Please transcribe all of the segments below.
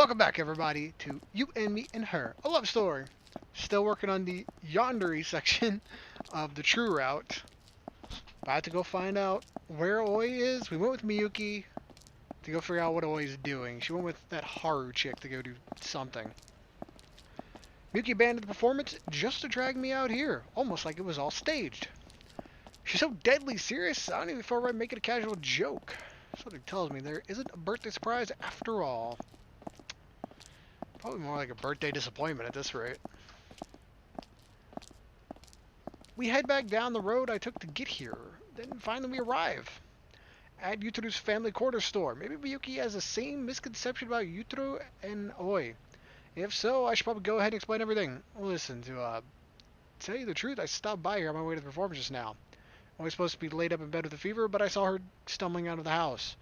Welcome back, everybody, to You and Me and Her, a love story. Still working on the yandere section of the true route. About to go find out where Oi is. We went with Miyuki to go figure out what Oi is doing. She went with that Haru chick to go do something. Miyuki abandoned the performance just to drag me out here, almost like it was all staged. She's so deadly serious, I don't even feel right making a casual joke. Something tells me there isn't a birthday surprise after all. Probably more like a birthday disappointment at this rate. We head back down the road I took to get here. Then finally we arrive at Yuteru's family quarter store. Maybe Miyuki has the same misconception about Yuteru and Oi. If so, I should probably go ahead and explain everything. Listen, to tell you the truth, I stopped by here on my way to the performance just now. I was supposed to be laid up in bed with a fever, but I saw her stumbling out of the house.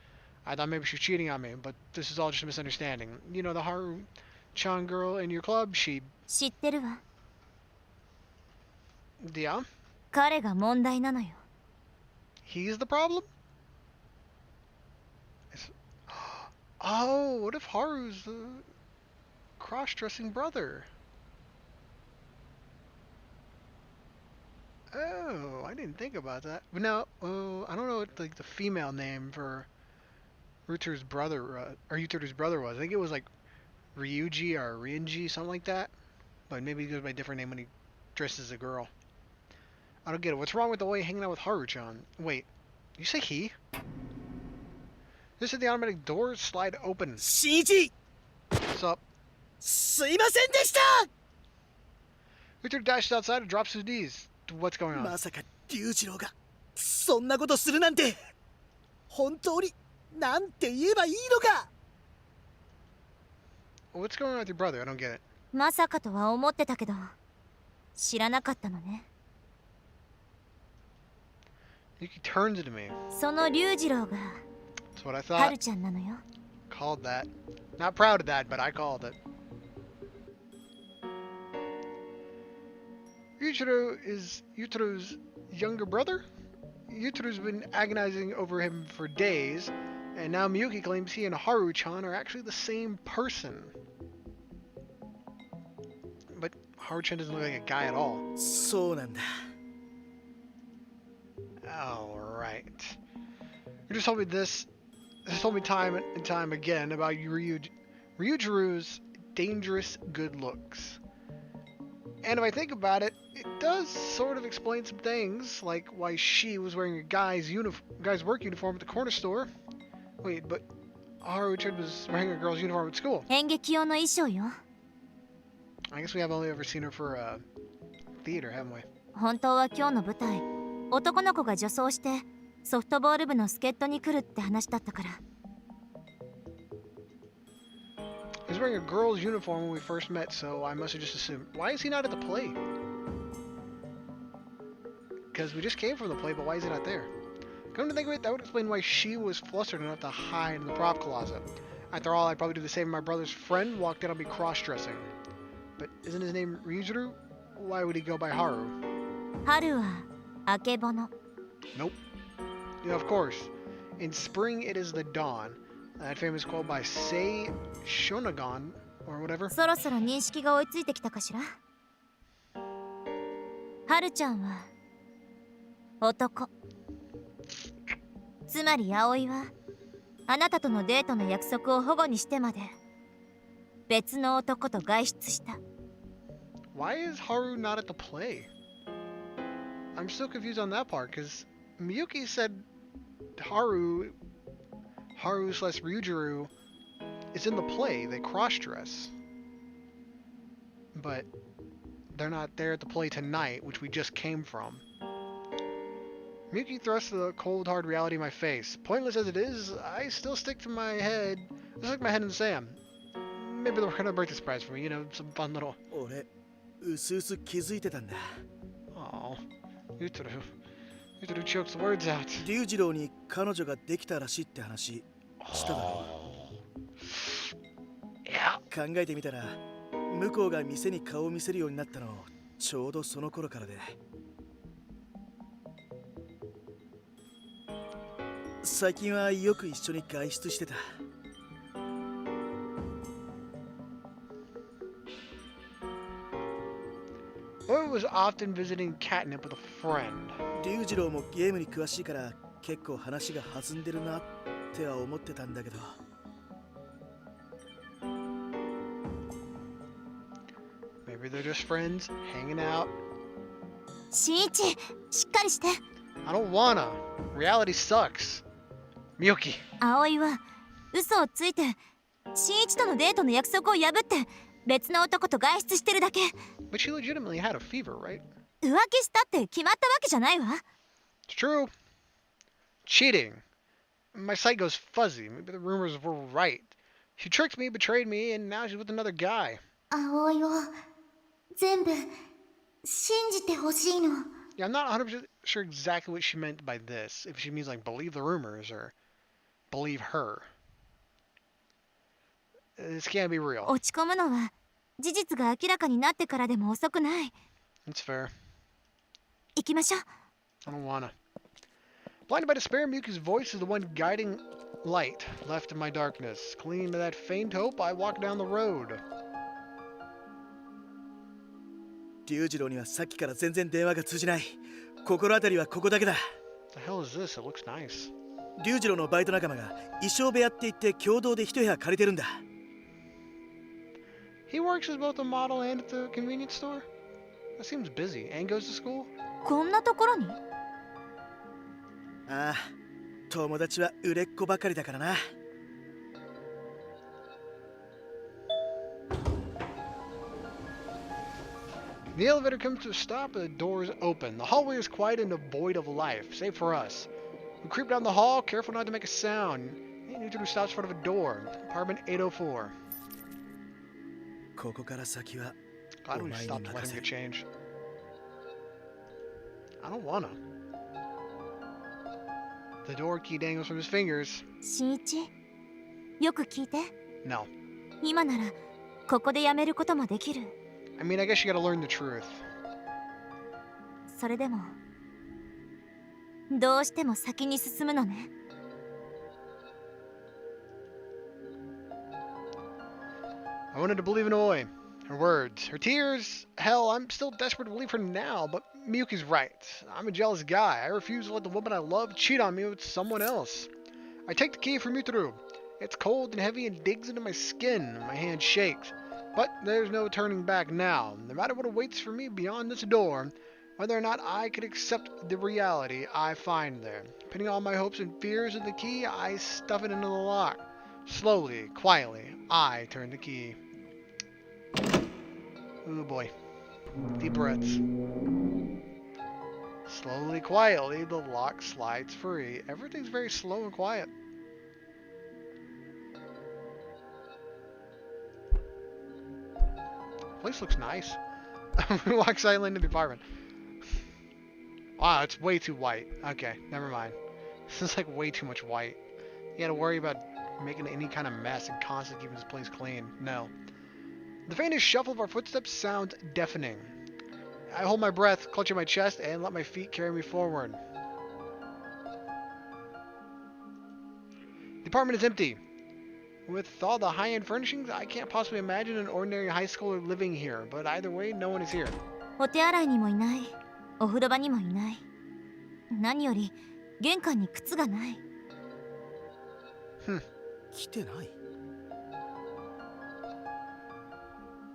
I thought maybe she was cheating on me, but this is all just a misunderstanding. You know, the Haru-chan girl in your club, she... 知ってるわ。 Yeah? 彼が問題なのよ。 He's the problem? Oh, what if Haru's the cross-dressing brother? Oh, I didn't think about that. But now, I don't know what like the female name for Yuteru's brother was. I think it was like Ryuji or Ryunji, something like that. But maybe he goes by a different name when he dresses as a girl. I don't get it. What's wrong with the way hanging out with Haru-chan? Wait, you say he? This is the automatic door slide open. Shinichi! What's up? すいませんでした Yuteru dashes outside and drops to his knees. What's going on? まさか龍次郎がそんなことするなんて本当になんて言えばいいのか What's going on with your brother? I don't get it. まさかとは思ってたけど、知らなかったのね。 Yuki turns into me. その龍次郎が That's what I は thought. るちゃんなのよ。 Called that. Not proud of that, but I called it. Yuteru is Yuteru's younger brother? Yuteru's been agonizing over him for days, and now Miyuki claims he and Haru-chan are actually the same person. But Haru-chan doesn't look like a guy at all. そうなんだ Alright. You just told me this. This told me time and time again about Ryujiru's dangerous good looks. And if I think about it, it does sort of explain some things, like why she was wearing a guy's work uniform at the corner store. Wait, but Haru-chan was wearing a girl's uniform at school. 演劇用の衣装よ。 I guess we have only ever seen her for theater, haven't we? 本当は今日の舞台、男の子が女装してソフトボール部の助っ人に来るって話だったから。 He was wearing a girl's uniform when we first met, so I must have just assumed. Why is he not at the play? Because we just came from the play, but why is he not there? Come to think of it, that would explain why she was flustered enough to hide in the prop closet. After all, I'd probably do the same if my brother's friend walked in on me cross-dressing. But isn't his name Ryujiru? Why would he go by Haru? 春はあけぼの。 Nope. Yeah, of course. In spring, it is the dawn. That famous quote by Sei Shonagon, or whatever. そろそろ認識が追いついてきたかしら。はるちゃんは男。つまり葵はあなたとのデートの約束を保護にしてまで別の男と外出した。 Why is Haru not at the play? I'm still confused on that part, because Miyuki said Haru/Ryujiru is in the play. They cross-dress. But they're not there at the play tonight, which we just came from. Miyuki thrusts the cold, hard reality in my face. Pointless as it is, I still stick to my head. I stick my head in the sand. Maybe they're gonna birthday surprise for me, you know, some fun little... 俺うすうす気づいてたんだ Oh, Yuteru chokes the words out. 龍次郎に彼女ができたらしいって話しただろ Yeah. 考えてみたら向こうが店に顔を見せるようになったのちょうどその頃からで最近はよく一緒に外出してた Oi was often visiting catnip with a friend. 龍次郎もゲームに詳しいから結構話が弾んでるなっては思ってたんだけど。Maybe they're just friends, hanging out. 新一、しっかりして。 I don't wanna. Reality sucks. Miyuki. 葵は嘘をついて新一とのデートの約束を破って別の男と外出してるだけ。 But she legitimately had a fever, right? 浮気したって決まったわけじゃないわ。 It's true. Cheating. My sight goes fuzzy. Maybe the rumors were right. She tricked me, betrayed me, and now she's with another guy. 葵を全部信じてほしいの。 Yeah, I'm not 100% sure exactly what she meant by this. If she means like believe the rumors or believe her. This can't be real. 落ち込むのは事実が明らかになってからでも遅くない。 It's fair. 行きましょう。 I don't wanna. Blinded by despair, Miyuki's voice is the one guiding light left in my darkness. Clinging to that faint hope, I walk down the road. 龍次郎にはさっきから全然電話が通じない。心当たりはここだけだ。The hell is this? It looks nice. 龍次郎のバイト仲間が衣装部屋って言って共同で一部屋借りてるんだ。He works as both a model and at the convenience store? That seems busy. And goes to school? こんなところに？ああ、友達は売れっ子ばかりだからな。The elevator comes to a stop and the doors open. The hallway is quiet and devoid of life, save for us. We creep down the hall, careful not to make a sound. Yujiro stops in front of a door. Apartment 804. ここから先は God, we stopped letting him get change. I don't wanna. The door key dangles from his fingers. 新一、よく聞いて。 No. 今ならここでやめることもできる。 I mean, I guess you gotta learn the truth. それでもどうしても先に進むのね。 I wanted to believe in Oi. Her words, her tears. Hell, I'm still desperate to believe her now, but Miyuki's right. I'm a jealous guy. I refuse to let the woman I love cheat on me with someone else. I take the key from Yutaro. It's cold and heavy and digs into my skin. My hand shakes. But there's no turning back now. No matter what awaits for me beyond this door, whether or not I could accept the reality I find there. Pinning all my hopes and fears in the key, I stuff it into the lock. Slowly, quietly, I turn the key. Oh boy. Deep breaths. Slowly, quietly, the lock slides free. Everything's very slow and quiet. Place looks nice. We walk silently into the apartment. Wow, it's way too white. Okay, never mind. This is like way too much white. You gotta worry about making any kind of mess and constantly keeping this place clean. No. The faintest shuffle of our footsteps sounds deafening. I hold my breath, clutching my chest, and let my feet carry me forward. The apartment is empty. With all the high-end furnishings, I can't possibly imagine an ordinary high schooler living here, but either way, no one is here. お手洗いにもいない。お風呂場にもいない。何より玄関に靴がない。来てない。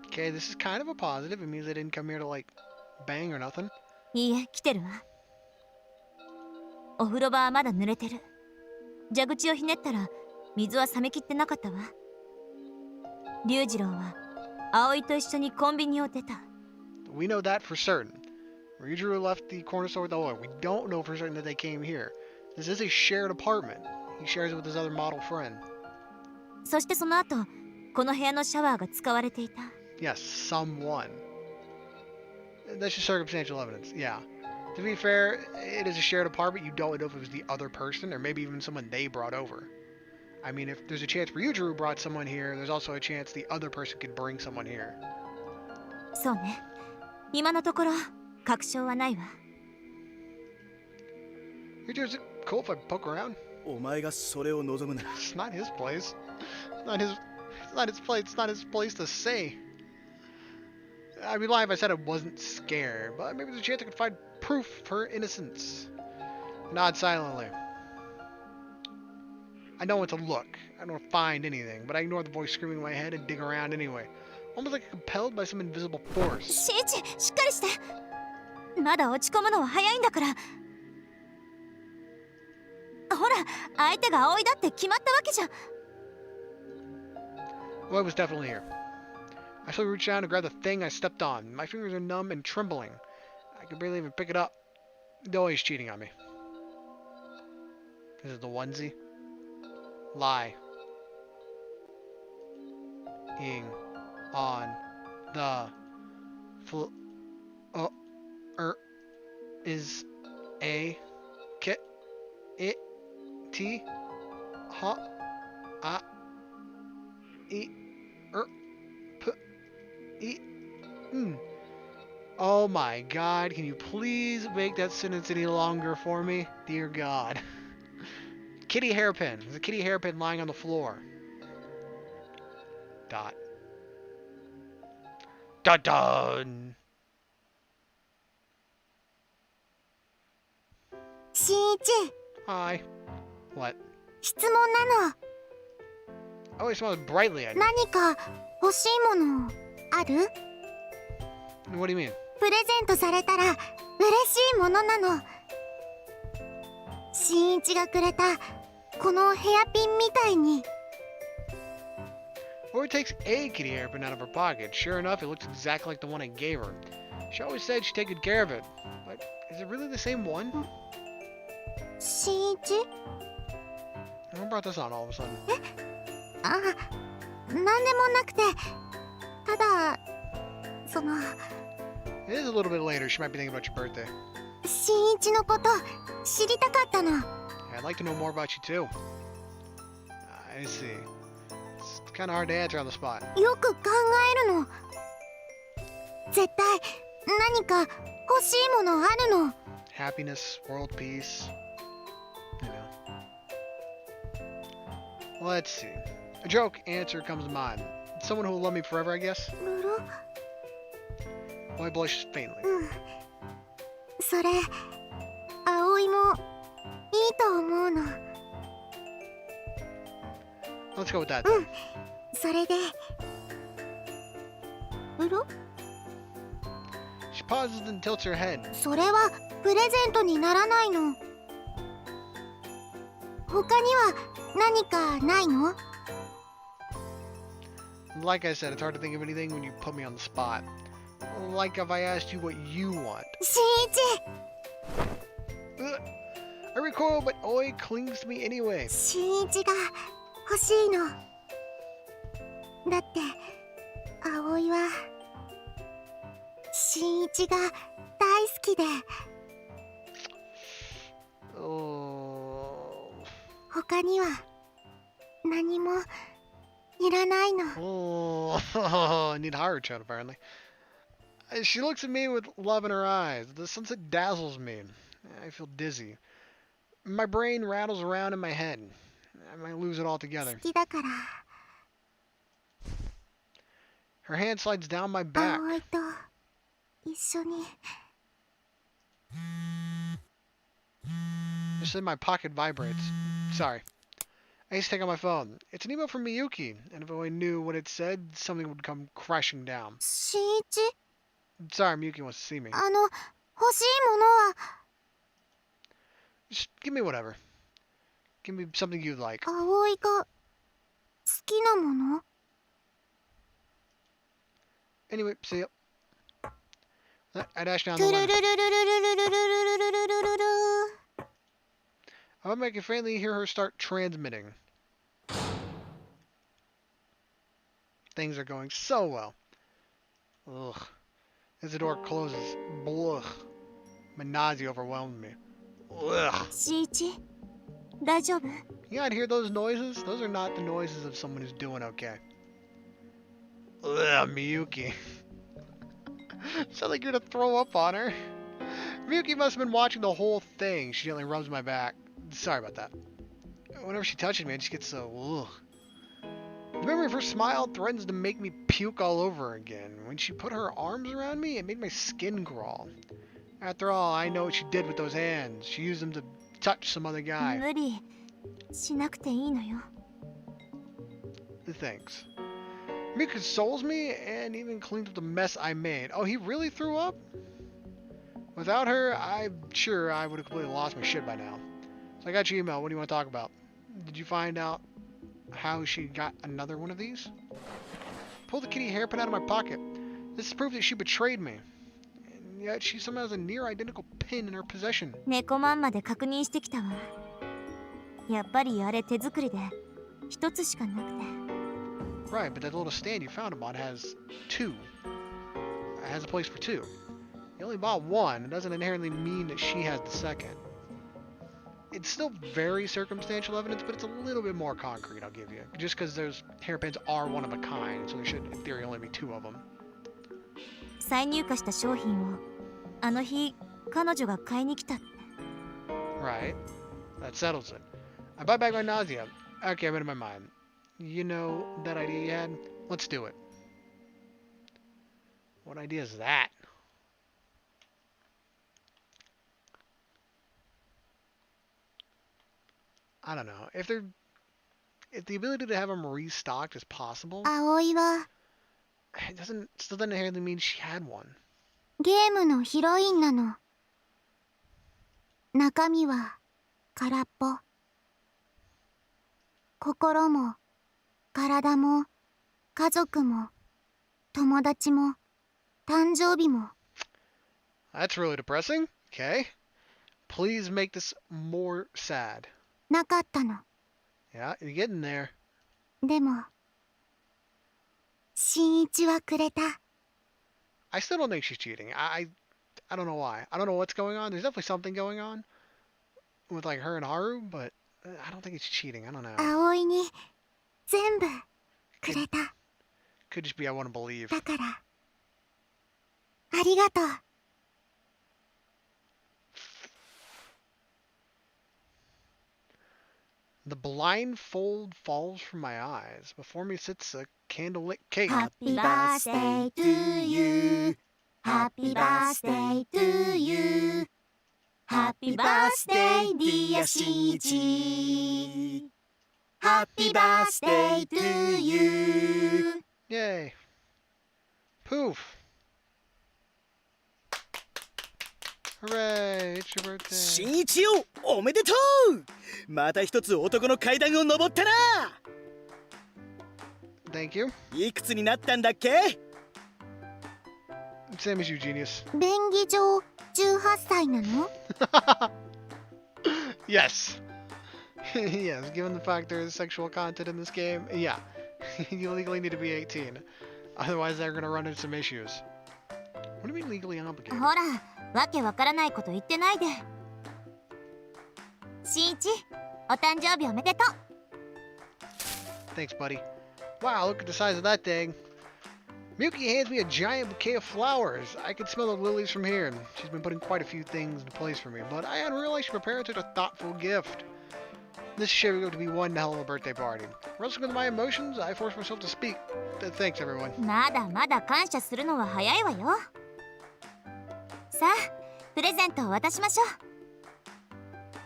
Okay, this is kind of a positive. It means they didn't come here to, like, bang or nothing. いいえ、来てるわ。お風呂場はまだ濡れてる。蛇口をひねったら水は冷めきってなかったわ。龍次郎は葵と一緒にコンビニを出た。 We know that for certain. Ryujiro left the corner store with Oi. We don't know for certain that they came here. This is a shared apartment. He shares it with his other model friend. そしてその後、この部屋のシャワーが使われていた。 Yes, someone. That's just circumstantial evidence. Yeah. To be fair, it is a shared apartment. You don't know if it was the other person or maybe even someone they brought over. I mean, if there's a chance Ryujiro brought someone here, there's also a chance the other person could bring someone here. そうね。今のところ確証はないわ。 Is it cool if I poke around? お前がそれを望むなら。 It's not his place. It's not his place. It's not his place to say. I'd be lying if I said I wasn't scared, but maybe there's a chance I could find proof of her innocence. Nod silently. I know what to look. I don't find anything, but I ignore the voice screaming in my head and dig around anyway. Almost like compelled by some invisible force. シンイチ、しっかりして。まだ落ち込むのは早いんだから。ほら、相手が葵だって決まったわけじゃ。Oi was definitely here. I slowly reached down to grab the thing I stepped on. My fingers are numb and trembling. I could barely even pick it up. Oi's cheating on me. Is it the onesie? Lie. Ing on the is a kit it t ha a e p e Oh my god, can you please make that sentence any longer for me? Dear God. Kitty hairpin. There's a kitty hairpin lying on the floor. Dot. Dun dun! シンイチ、 Hi. What? 質問なの。 Oh, he smiles brightly at me. 何か欲しいものある？ What do you mean? プレゼントされたら嬉しいものなの。シンイチがくれたこのヘアピンみたいに。 Ori takes a kitty hairpin out of her pocket. Sure enough, it looks exactly like the one I gave her. She always said she'd take good care of it. But is it really the same one? シンイチ？ Who brought this on all of a sudden? あ、なんでもなくて、ただ、その、 It is a little bit later. She might be thinking about your birthday. シンイチのこと知りたかったの。 I'd like to know more about you too. I see. It's kind of hard to answer on the spot. よく考えるの。絶対何か欲しいものあるの。 Happiness, world peace. You know. Let's see. A joke answer comes to mind. Someone who will love me forever, I guess. ルル？ Oi blushes faintly. うん。それ、葵もいいと思うの。 Let's go with that. うん。それで、ルル？ She pauses and tilts her head. それはプレゼントにならないの。他には何かないの？ Like I said, it's hard to think of anything when you put me on the spot. Like if I asked you what you want. シンイチ！ Ugh. I recoil, but Oi clings to me anyway. シンイチが欲しいの。だって葵はシンイチが大好きで。 Oh. 他には何もいらないの。 Oh. I need a higher chat, apparently. She looks at me with love in her eyes. The sunset dazzles me. I feel dizzy. My brain rattles around in my head. I might lose it 好 altogether. きだから Her hand slides down my back. 葵と一緒に。 Just then my pocket vibrates. Sorry. I need to take out my phone. It's an email from Miyuki, and if I only knew what it said, something would come crashing down. シンイチ、 Sorry, Miyuki wants to see me. 欲しいものは Just give me whatever. Give me something you'd like. 葵が好きなもの？ Anyway, see ya. I dash down ト the ゥル line. ルルルルルルルルルルルルル。 I can faintly hear her start transmitting. Things are going so well. Ugh. As the door closes, blech. My nausea overwhelmed me. Ugh. シンイチ、大丈夫？ You gotta hear those noises? Those are not the noises of someone who's doing okay. Ugh, Miyuki. Sounds like you're gonna throw up on her. Miyuki must have been watching the whole thing. She gently rubs my back. Sorry about that. Whenever she touches me, I just get so ugh. The memory of her smile threatens to make me puke all over again. When she put her arms around me, it made my skin crawl. After all, I know what she did with those hands. She used them to touch some other guy. 無理しなくていいのよ。 Thanks. Miyuki consoles me and even cleans up the mess I made. Oh, he really threw up? Without her, I'm sure I would have completely lost my shit by now. So I got your email. What do you want to talk about? Did you find out how she got another one of these? Pull the kitty hairpin out of my pocket. This is proof that she betrayed me. And yet she somehow has a near identical pin in her possession. 猫まんまで確認してきたわ。やっぱりあれ手作りで一つしかなくて。 Right, but that little stand you found him on has two. It has a place for two. You only bought one. It doesn't inherently mean that she has the second. It's still very circumstantial evidence, but it's a little bit more concrete, I'll give you. Just because those hairpins are one of a kind, so there should, in theory, only be two of them. 再入荷した商品をあの日彼女が買いに来たって。 Right. That settles it. I buy back my nausea. Okay, I'm in my mind. You know that idea you had? Let's do it. What idea is that? I don't know. If the ability to have them restocked is possible, 葵は it still doesn't inherently mean she had one. ゲームのヒロインなの。中身は空っぽ。心も体も家族も友達も誕生日も。 That's really depressing. Okay. Please make this more sad. なかったの。 Yeah, you're getting there. でも新一はくれた。 I still don't think she's cheating. I don't know why. I don't know what's going on. There's definitely something going on with like her and Haru, but I don't think it's cheating. I don't know. 葵に全部くれた。 Could just be I want to believe. だからありがとう。 The blindfold falls from my eyes. Before me sits a candlelit cake. Happy birthday to you. Happy birthday to you. Happy birthday dear Shinichi. Happy birthday to you. Yay. Poof. Hooray, it's your birthday. 新一よおめでとうまた一つ男の階段を登ったな Thank you. いくつになったんだっけ Same as you, genius. 便宜上18歳なの？ Yes. Yes, given the fact there is sexual content in this game, yeah. You legally need to be 18. Otherwise, they're going to run into some issues. What do you mean legally obligated? ほら、わけわからないこと言ってないで。新一、お誕生日おめでとう。 Thanks, buddy. Wow, look at the size of that thing. Miyuki hands me a giant bouquet of flowers. I can smell the lilies from here. She's been putting quite a few things into place for me, but I hadn't realized she prepared such a thoughtful gift. This is shaping up to be one hell of a birthday party. Wrestling with my emotions, I forced myself to speak. Thanks, everyone. まだまだ感謝するのは早いわよ。さあ、プレゼントを渡しましょう。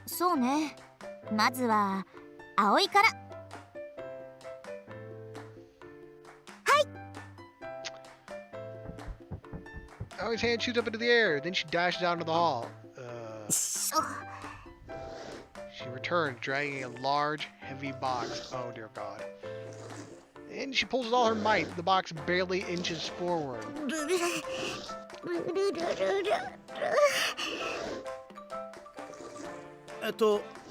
そうね。まずは葵から。 Aoi's hand shoots up into the air, then she dashes out into the hall. しょ She returns, dragging a large, heavy box. Oh dear God. And she pulls with all her might. The box barely inches forward.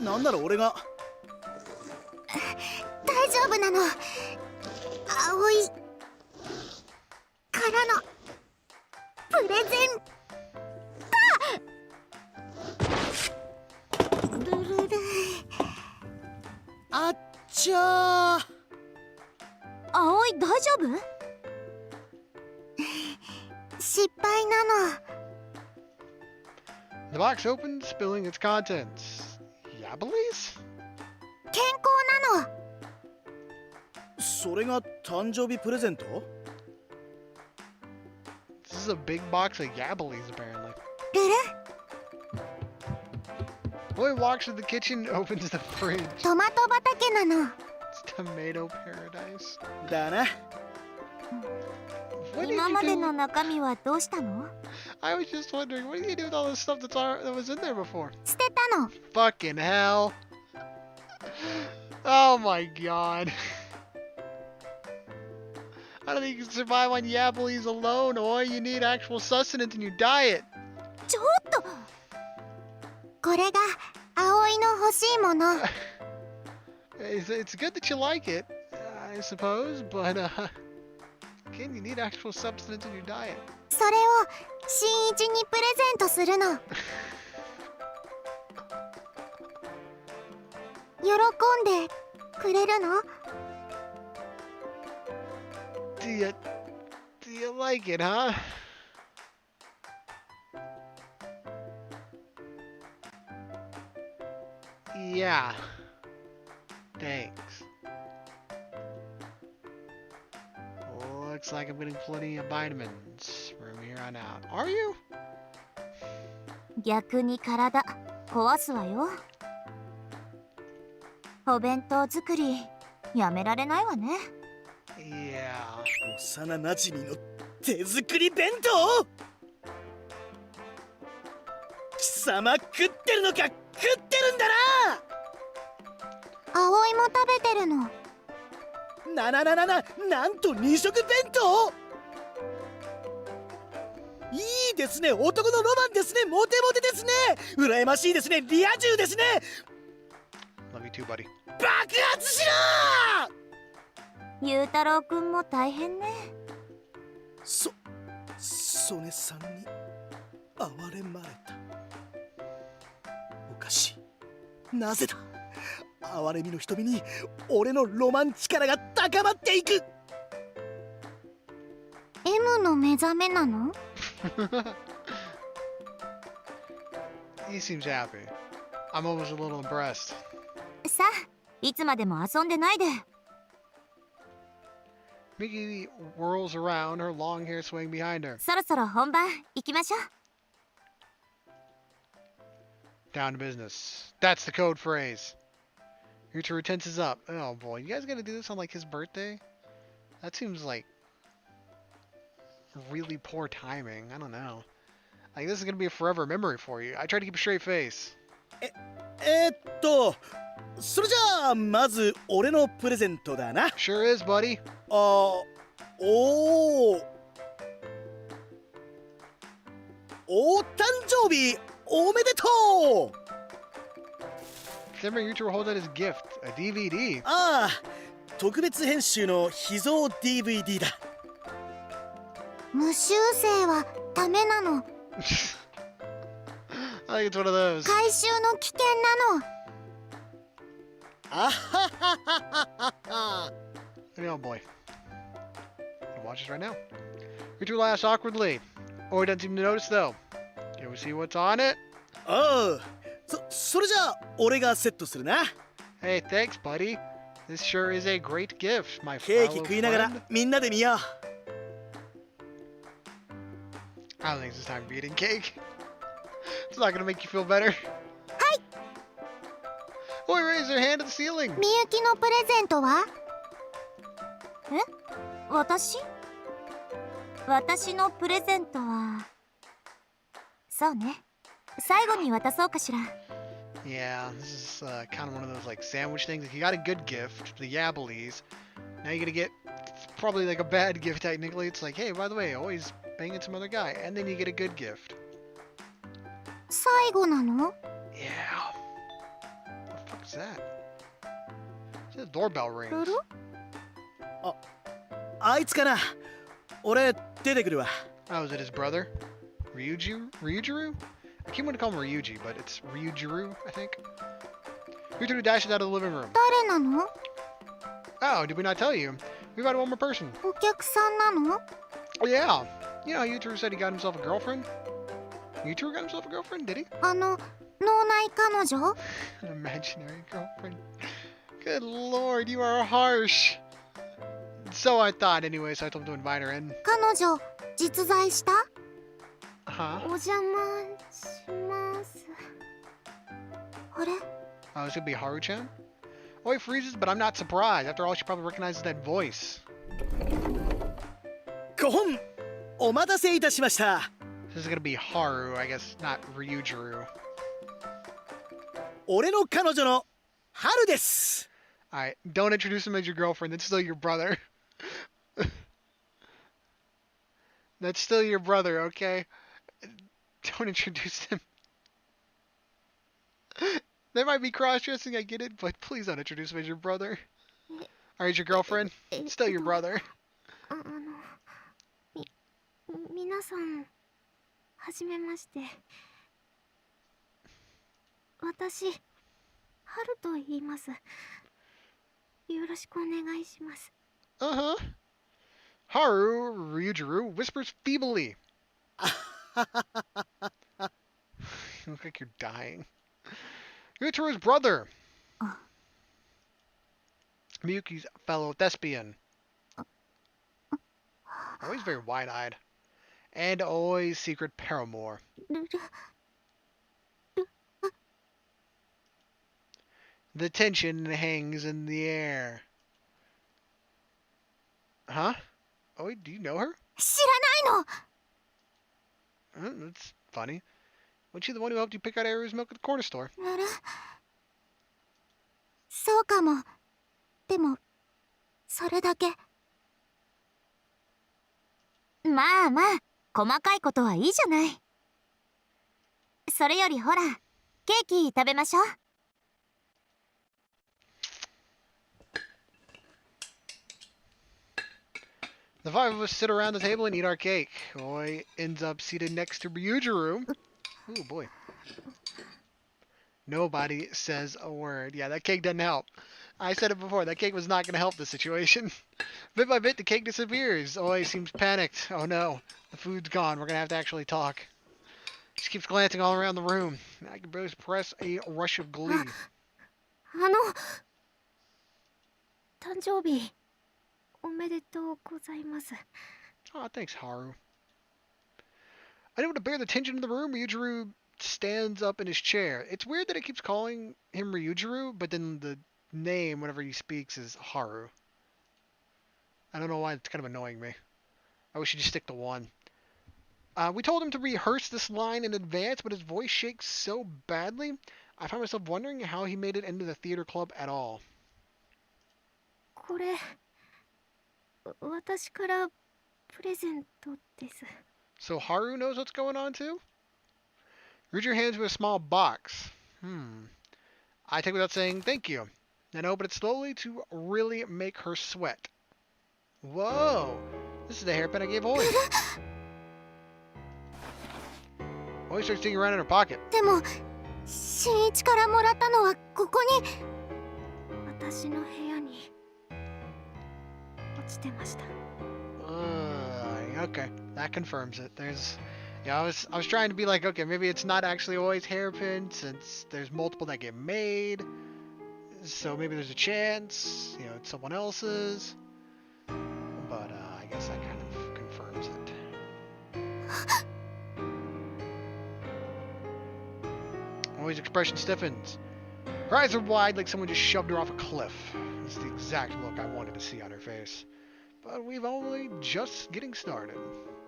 なんなら俺が大丈夫なの。葵からのプレゼント。ルルル。あっちゃー葵大丈夫？失敗なの。 The box opens, spilling its contents. Yabblies? 健康なの。それが誕生日プレゼント？ This is a big box of yabblies, apparently. ルル Boy walks to the kitchen, opens the fridge. トマト畑なの。 It's tomato paradise. だな。 What did 今 you まで do? の中身はどうしたの？ I was just wondering, what did you do with all the stuff that was in there before? 捨てたの。 Fucking hell. Oh my god. I don't think you can survive on yabblies alone, or you need actual sustenance in your diet. ちょっと。これが葵の欲しいもの。 It's good that you like it, I suppose, but again, you need actual substance in your diet. それを新一にプレゼントするの。喜んでくれるの？ Do you like it, huh? Yeah. Thanks. Looks like I'm getting plenty of vitamins from here on out. Are you? 逆に体壊すわよ。お弁当作りやめられないわね。Yeah. 幼なじみの手作り弁当？貴様食ってるのか？食ってるんだ葵も食べてるの。な。なんと2食弁当？いいですね、男のロマンですね、モテモテですね、羨ましいですね、リア充ですね。 Love you too, buddy. 爆発しろ！ゆうたろうくんも大変ね。曽根さんに哀れまれた。おかしい。なぜだ？哀れみの瞳に俺のロマン力が高まっていく。 M の目覚めなの？ He seems happy. I'm almost a little impressed. さあ、いつまでも遊んでないで。 Miyuki whirls around, her long hair swaying behind her. そろそろ本番行きましょう。 Down to business. That's the code phrase. Yutaro tenses up. Oh boy, you guys gotta do this on like his birthday? That seems like really poor timing. I don't know. Like this is gonna be a forever memory for you. I try to keep a straight face. それじゃあまず俺のプレゼントだな。 Sure is, buddy. お誕生日おめでとう。 Remember, Yutaro holds out his gift, a DVD. ああ、特別編集の秘蔵 DVD だ。無修正はダメなの。 I think it's one of those. 回収の危険なの。あはははは。 Oh boy. Watch this right now. Yutaro laughs awkwardly. Oh, he doesn't seem to notice though. Can we see what's on it? おう、それじゃあ俺がセットするな。 Hey, thanks, buddy. This sure is a great gift, my ケー fellow キ食いなが friend. らみんなで見よう。 I don't think it's time for eating cake. It's not gonna make you feel better. Oh, he raised her hand to the ceiling. みゆきのプレゼントは？え？私のプレゼントはそうね。最後に渡そうかしら。 Yeah, this is kind of one of those like sandwich things. If you got a good gift, the yabblies, now you're gonna get probably like a bad gift technically. It's like, hey, by the way, always banging some other guy, and then you get a good gift. 最後なの？ Yeah. What the fuck is that? The doorbell rings. ルル？あいつかな。俺出てくるわ。 Oh, is it his brother? Ryujuru? I keep wanting to call him Ryuji, but it's Ryujuru, I think. Yutaro dashes out of the living room. 誰なの？ Oh, did we not tell you? We invited one more person. お客さんなの？ Oh, yeah. You know how Yutaro said he got himself a girlfriend? Yutaro got himself a girlfriend, did he? 脳内彼女？ An imaginary girlfriend. Good lord, you are harsh. So I thought anyway, so I told him to invite her in. 彼女実在した？ Huh? お邪魔します。あれ？ Oh, it's gonna be Haru-chan? Oi freezes, but I'm not surprised. After all, she probably recognizes that voice. ご本お待たせいたしました。 This is gonna be Haru, I guess, not Ryujuru. 俺の彼女の春です。 Alright, don't introduce him as your girlfriend. That's still your brother. That's still your brother, okay? Don't introduce him. They might be cross-dressing, I get it, but please don't introduce him as your brother. Alright, your girlfriend. Still your brother. 皆さん、はじめまして。私、春と言います。よろしくお願いします。Uh-huh. Haru, Ryujuru, whispers feebly. You look like you're dying. Ryujuru's brother. Miyuki's fellow thespian. Always very wide-eyed. And always secret paramour. The tension hangs in the air. Huh? Oh, do you know her? 知らないの。 That's funny. Wasn't she the one who helped you pick out Aru's milk at the corner store? あれ？そうかも。でも、それだけ。まあまあ、細かいことはいいじゃない。それよりほら、ケーキ食べましょう。The five of us sit around the table and eat our cake. Oi ends up seated next to Ryujuru. Ooh, boy. Nobody says a word. Yeah, that cake doesn't help. I said it before, that cake was not going to help the situation. Bit by bit, the cake disappears. Oi seems panicked. Oh no, the food's gone. We're going to have to actually talk. She keeps glancing all around the room. I can barely suppress a rush of glee. 誕生日おめでとうございます。 Aw, thanks, Haru. Unable to bear the tension in the room, Ryujuru stands up in his chair. It's weird that it keeps calling him Ryujuru, but then the name, whenever he speaks, is Haru. I don't know why, it's kind of annoying me. I wish he'd just stick to one. We told him to rehearse this line in advance, but his voice shakes so badly, I find myself wondering how he made it into the theater club at all. これ、私からプレゼントです。 So Haru knows what's going on too? Reach your hands to a small box. I take without saying thank you. Then open it slowly to really make her sweat. Whoa! This is the hairpin I gave Oi. Oi starts digging around in her pocket. でも、新一からもらったのはここに。私の部屋に落ちてました。 Okay, that confirms it. Yeah, I was trying to be like, okay, maybe it's not actually always hairpin since there's multiple that get made. So maybe there's a chance, it's someone else's. But I guess that kind of confirms it. Always expression stiffens. Her eyes are wide like someone just shoved her off a cliff. It's the exact look I wanted to see on her face. But we've only just getting started.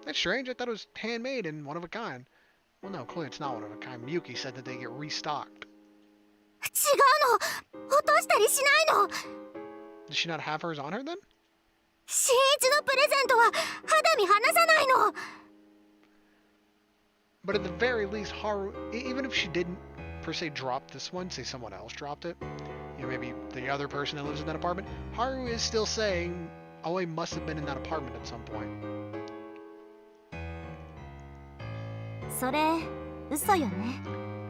That's strange, I thought it was handmade and one of a kind. Well, no, clearly it's not one of a kind. Miyuki said that they get restocked. 違うの。落としたりしないの。 Does she not have hers on her then? 新一のプレゼントは肌身離さないの。 But at the very least, Haru, even if she didn't per se drop this one, say someone else dropped it, maybe the other person that lives in that apartment, Haru is still saying Oi must have been in that apartment at some point. それ、嘘よね。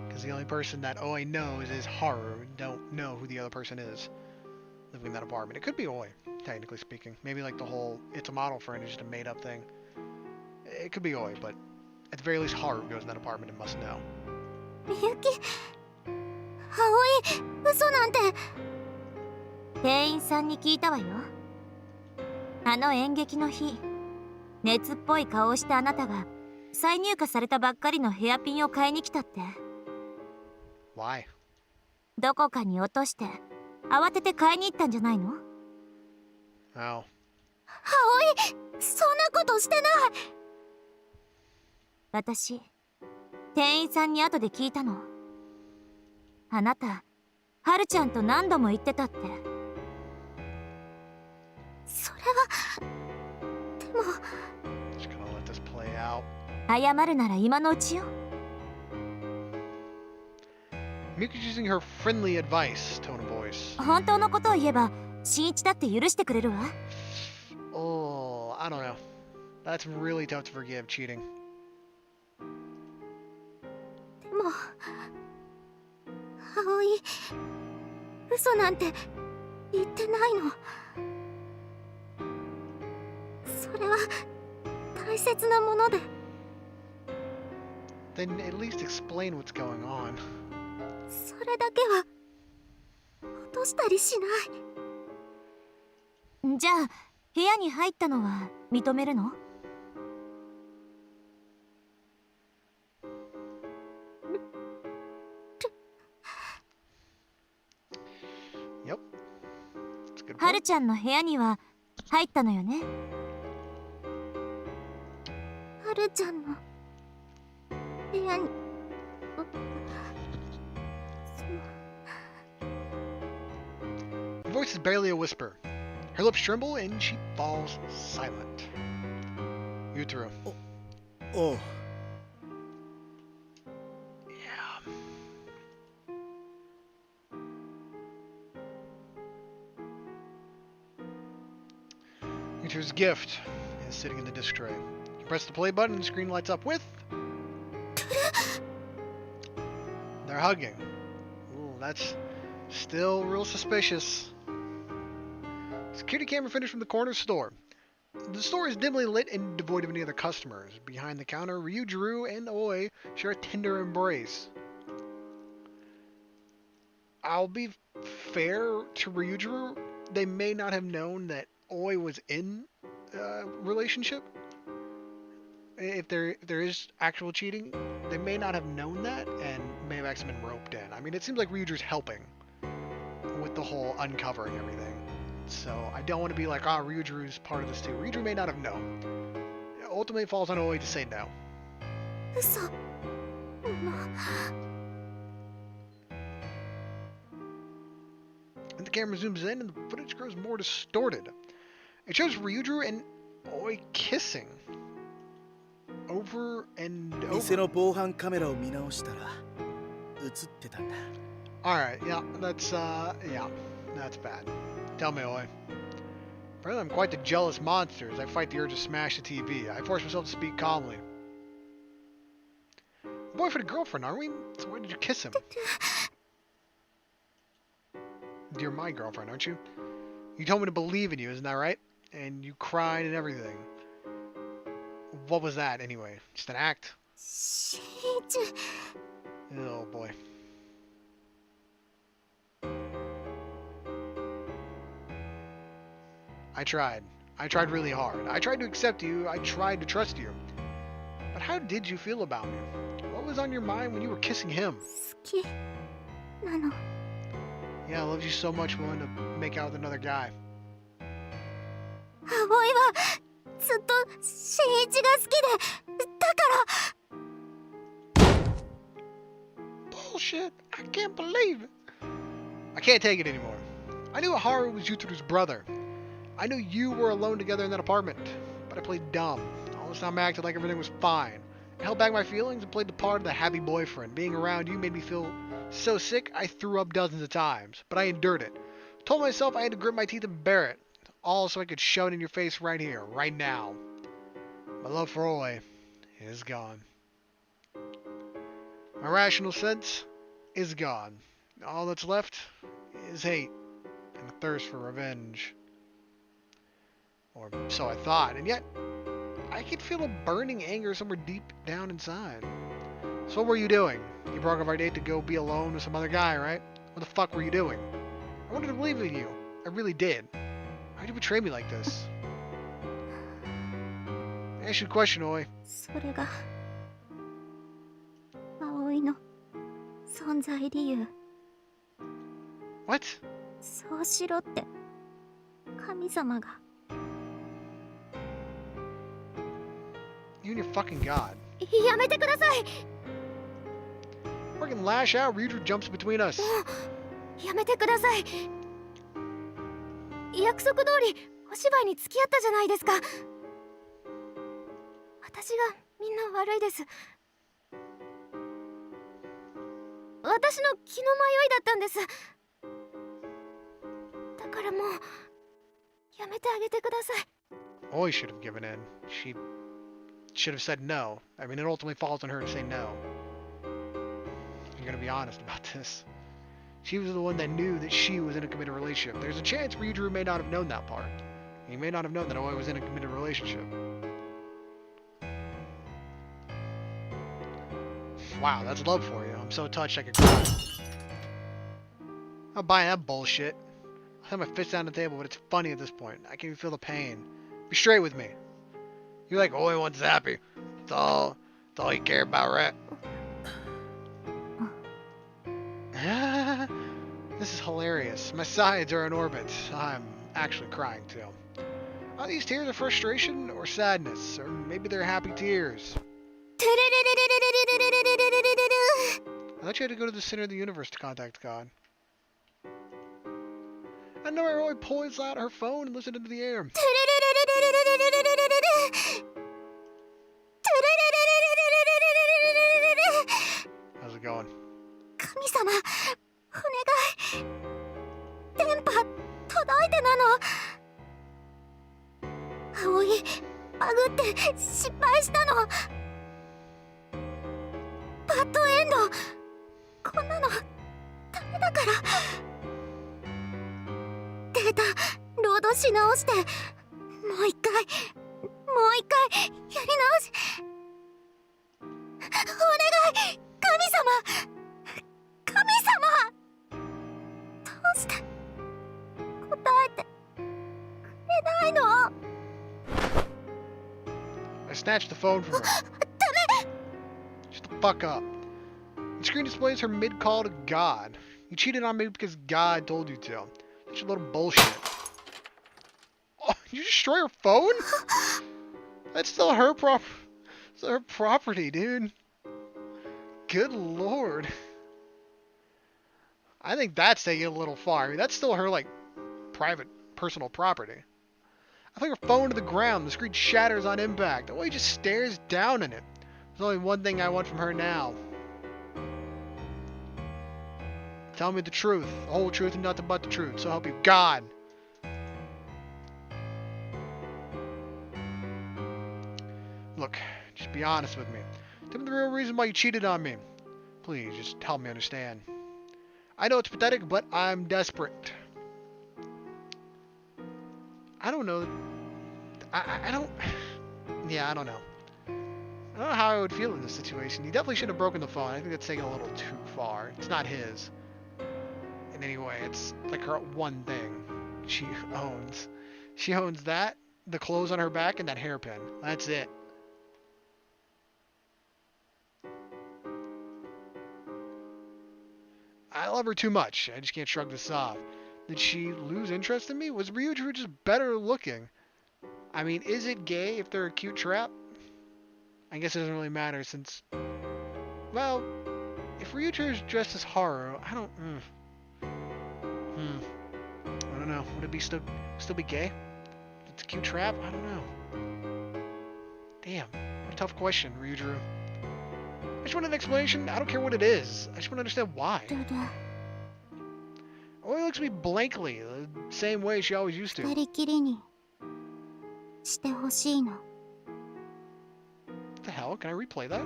Because the only person that Oi knows is Haru. Don't know who the other person is living in that apartment. It could be Oi, technically speaking. Maybe like the whole it's a model friend is just a made up thing. It could be Oi, but at the very least Haru goes in that apartment and must know. みゆき、葵、嘘なんて。店員さんに聞いたわよ。あの演劇の日、熱っぽい顔をしたあなたが再入荷されたばっかりのヘアピンを買いに来たって。 Why? どこかに落として慌てて買いに行ったんじゃないの？ Oh. 葵、そんなことしてない。私、店員さんに後で聞いたの。あなた、はるちゃんと何度も言ってたって。それは、でも Just gonna let this play out. 謝るなら今のうちよ。 Miyuki's using her friendly advice tone of voice. 本当のことを言えば新一だって許してくれるわ。 Oh, I don't know. That's really tough to forgive, cheating. でも葵、嘘なんて言ってないの。それは大切なもので。 Then at least explain what's going on. それだけは落としたりしない。じゃあ部屋に入ったのは認めるの？ Yep. That's a good は point. るちゃんの部屋には入ったのよね？はるちゃんの部屋に、Her voice is barely a whisper. Her lips tremble and she falls silent. Yutaro. おう。 Yeah. Yutaro's gift is sitting in the disc tray. You press the play button and the screen lights up with... They're hugging. Ooh, that's still real suspicious. Security camera finished from the corner store. The store is dimly lit and devoid of any other customers. Behind the counter, Ryujuru and Oi share a tender embrace. I'll be fair to Ryujuru. They may not have known that Oi was in a relationship. If there is actual cheating, they may not have known that and may have actually been roped in. I mean, it seems like Ryujuru's helping with the whole uncovering everything. So I don't want to be like, ah, Ryujuru's part of this too. Ryujuru may not have known. Ultimately, it falls on Oi to say no. 嘘。And the camera zooms in and the footage grows more distorted. It shows Ryujuru and Oi kissing. Over and 店 over. の防犯カメラを見直したら映ってたんだ。 Alright, yeah, that's bad. Tell me, Oi. Apparently I'm quite the jealous monster as I fight the urge to smash the TV. I force myself to speak calmly. Boyfriend and girlfriend, aren't we? So why did you kiss him? You're my girlfriend, aren't you? You told me to believe in you, isn't that right? And you cried and everything. What was that, anyway? Just an act? 新一。 Oh, boy. I tried. I tried really hard. I tried to accept you. I tried to trust you. But how did you feel about me? What was on your mind when you were kissing him? 好きなの。 Yeah, I loved you so much willing to make out with another guy. 葵はずっと新一が好きで、だから。 Bullshit. I can't believe it. I can't take it anymore. I knew Haru was Yutaru's brother. I knew you were alone together in that apartment. But I played dumb. All this time I acted like everything was fine. I held back my feelings and played the part of the happy boyfriend. Being around you made me feel so sick I threw up dozens of times. But I endured it. Told myself I had to grit my teeth and bear it. All so I could shove it in your face right here, right now. My love for Oi is gone. My rational sense is gone. All that's left is hate and a thirst for revenge. Or so I thought, and yet I could feel a burning anger somewhere deep down inside. So what were you doing? You broke off our date to go be alone with some other guy, right? What the fuck were you doing? I wanted to believe in you. I really did. Why'd you betray me like this? Ask you a question, Oi. それが葵の存在理由。 What? そうしろって神様が。 You and your fucking god. やめてください。 Freaking lash out, Ryujuru jumps between us. やめてください。約束通りお芝居に付き合ったじゃないですか。私がみんな悪いです。私の気の迷いだったんです。だからもうやめてあげてください。 Oi should have given in. She should have said no. I mean, it ultimately falls on her to say no. I'm gonna be honest about this. She was the one that knew that she was in a committed relationship. There's a chance Ryujuru may not have known that part. He may not have known that Oi was in a committed relationship. Wow, that's love for you. I'm so touched I could cry. I'm buying that bullshit. I have my fist down the table, but it's funny at this point. I can even feel the pain. Be straight with me. You're like, Oi wants happy. That's all you care about, right? This is hilarious. My sides are in orbit. I'm actually crying too. Are these tears of frustration or sadness? Or maybe they're happy tears? I thought you had to go to the center of the universe to contact God. I know I really pulls out her phone and listens into the air. How's it going? 神様、お願い。電波届いてなの。葵、バグって失敗したの。バッドエンド。こんなのダメだから。データロードし直して、もう一回やり直し。お願い、神様。神様、どうして答えてくれないの？ I snatched the phone from her. ダメ。 Shut the fuck up. The screen displays her mid-call to God. You cheated on me because God told you to. Such a little bullshit. Oh, you destroy her phone? That's still her property, dude. Good lord. I think that's taking it a little far. I mean, that's still her, like, private, personal property. I fling her phone to the ground. The screen shatters on impact. The way he just stares down in it. There's only one thing I want from her now. Tell me the truth. The whole truth and nothing but the truth. So help you God. Look, just be honest with me. Tell me the real reason why you cheated on me. Please, just help me understand. I know it's pathetic, but I'm desperate. I don't know. I don't... Yeah, I don't know. I don't know how I would feel in this situation. He definitely shouldn't have broken the phone. I think that's taking a little too far. It's not his. In any way, it's like her one thing she owns. She owns that, the clothes on her back, and that hairpin. That's it. I love her too much. I just can't shrug this off. Did she lose interest in me? Was Ryujuru just better looking? I mean, is it gay if they're a cute trap? I guess it doesn't really matter since... Well, if Ryujuru is dressed as Haru, I don't... I don't know. Would it be still be gay? It's a cute trap? I don't know. Damn. What a tough question, Ryujuru. I just want an explanation. I don't care what it is. I just want to understand why. Oi looks at me blankly, the same way she always used to. 二人きりにしてほしいの。 What the hell? Can I replay that?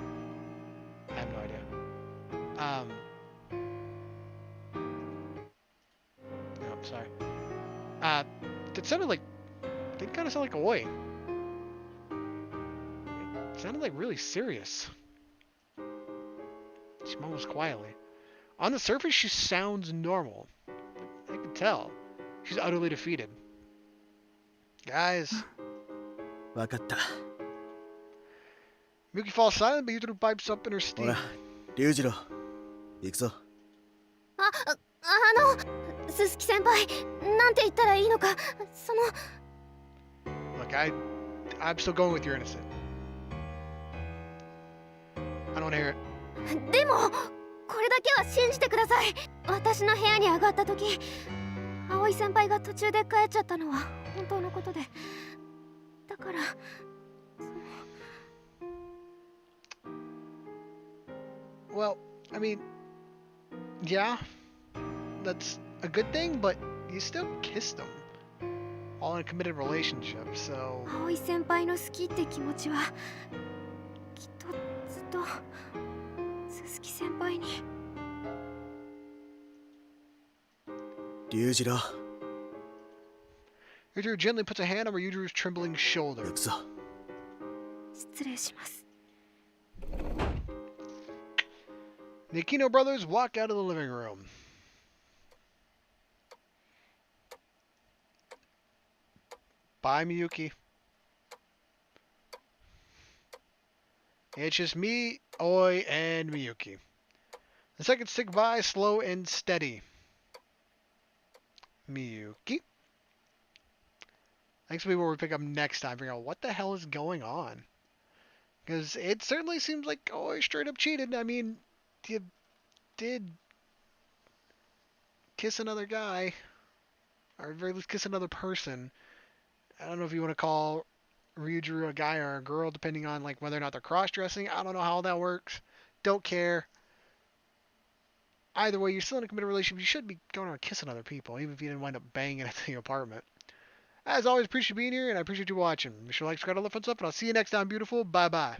I have no idea. No, I'm sorry. It sounded like... It did kind of sound like Oi. It sounded like really serious. She mumbles quietly. On the surface, she sounds normal. I can tell. She's utterly defeated. Guys. わかった。Miyuki falls silent, but Yuzuru pipes up in her ほ steam. ら龍次郎行くぞ。ススキ先輩、なんて言ったらいいのか、その。 Look, I'm still going with you're innocent. I don't hear it. でもこれだけは信じてください。私の部屋に上がった時、葵先輩が途中で帰っちゃったのは本当のことで、だから。 Well, I mean, yeah, that's a good thing, but you still kissed them. All in a committed relationship, so... 葵先輩の好きって気持ちはきっとずっとススキ先輩に。龍次郎 Yuzuru gently puts a hand over Yujuru's trembling shoulder. 行くぞ。失礼します。 The Aquino brothers walk out of the living room. Bye, Miyuki. It's just me, Oi, and Miyuki. The seconds tick by, slow and steady. Miyuki. Thanks to be where we pick up next time. Figure out what the hell is going on. Because it certainly seems like Oi straight up cheated. I mean, you did kiss another guy, or at very least kiss another person. I don't know if you want to call Ryujuru a guy or a girl, depending on like whether or not they're cross-dressing. I don't know how that works. Don't care. Either way, you're still in a committed relationship. You should be going around kissing other people, even if you didn't wind up banging at the apartment. As always, appreciate you being here, and I appreciate you watching. Be sure to like, subscribe, all that fun stuff, and I'll see you next time, beautiful. Bye-bye.